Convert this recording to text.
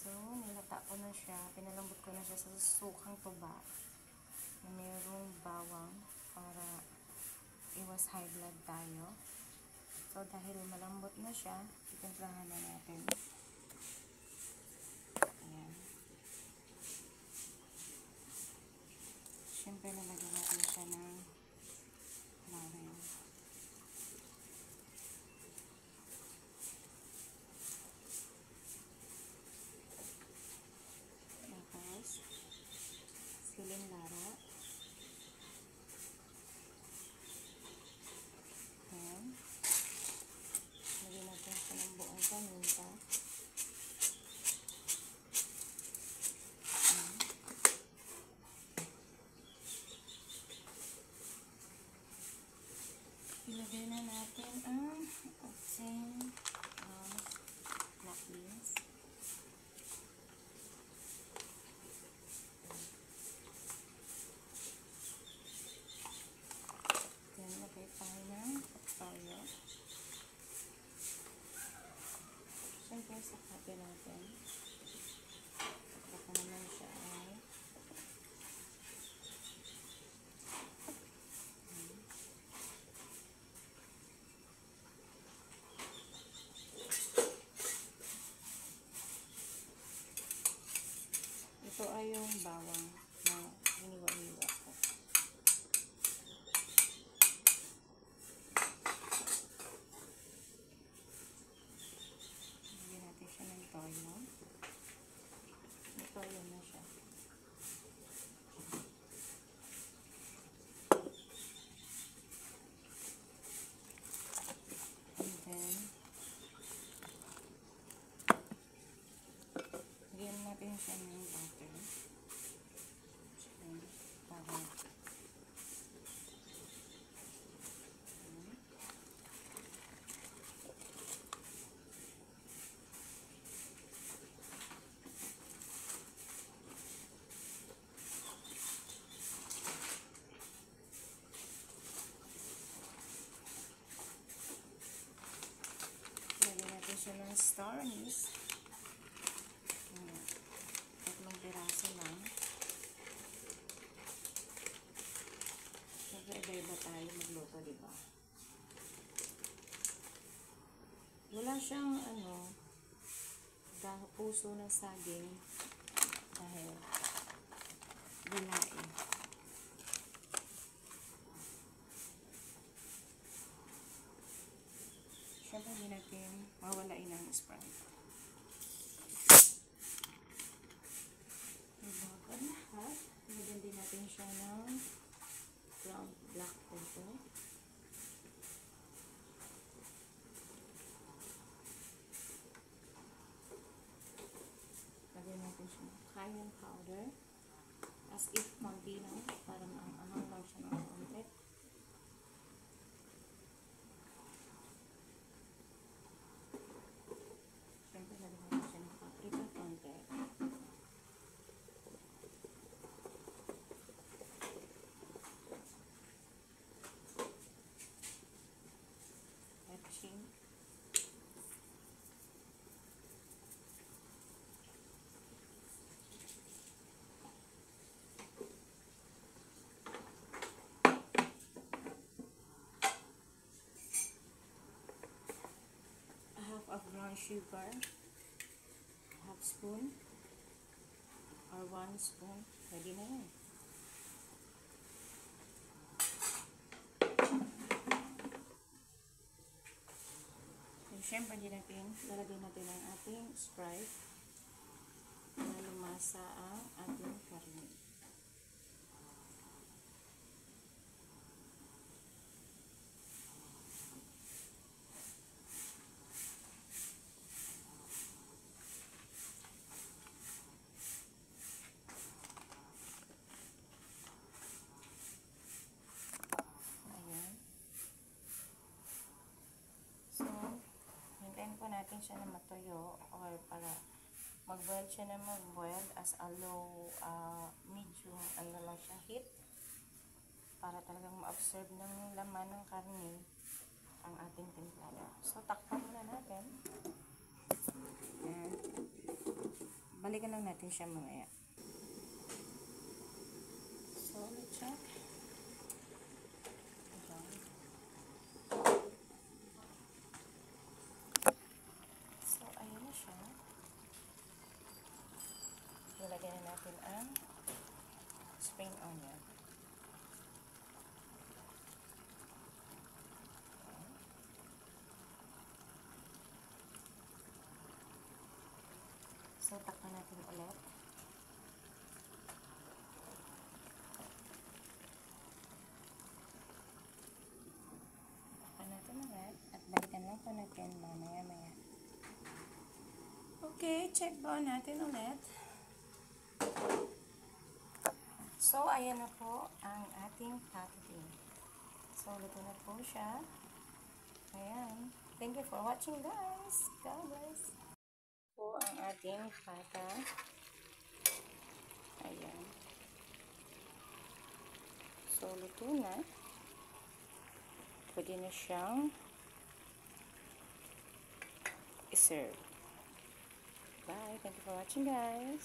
So, nilata ko na siya. Pinalambot ko na siya sa sukang tuba na mayroong bawang para iwas high blood tayo. So, dahil malambot na siya, itimplahan na natin. Ayan. Siyempre, nalagyan natin siya ng laurel. Tapos, siling lara. Ayan. Lagyan natin siya ng buong paminta. Ilagay na natin ang ating black beans. Then, lagay tayo ng toyo. Siyempre, sakatin natin. Baka naman siya ay ito ay yung bawang na hiniwa-hiwa ko. Lagyan natin siya ng toyo. May toyo na siya. And then, lagyan natin siya ng butter. Para lagyan natin siya ng star anise. Tatlong piraso lang. Siyempre, iba-iba tayo magluto, diba? Wala siyang puso ng saging dahil gulain. Siyempre, hindi natin mawalain ang Sprite. Bago lahat, lagyan din natin siya ng ground black pepper. Lagyan natin siya ng cayenne powder. As if konti lang, para maanghang lang siya ng konti. Siyempre, lagyan natin siya ng paprika konti. Pepsin. Of brown sugar, half spoon or 1 spoon, pwede na yan. And syempre lalagay natin ang ating Sprite na lumasa ang ating karne. Natin siya na matuyo or para mag-boil siya na mag-boil as a low, medium, lang siya heat para talagang ma-absorb ng laman ng karne ang ating timplada. So, takpan muna natin. And balikan lang natin siya mamaya. So, let's check. So, ayan na siya. Nilagyan na natin ang spring onion. So, takpan natin ulit. Takpan natin ulit. At balikan lang po natin mamaya-maya. Okay, check po natin ulit. So, ayan na po ang ating papating. So, luto na po siya. Ayan. Thank you for watching, guys. God bless. Po ang ating pata. Ayan. So, luto na. Pwede na siyang i-serve. Bye. Thank you for watching, guys.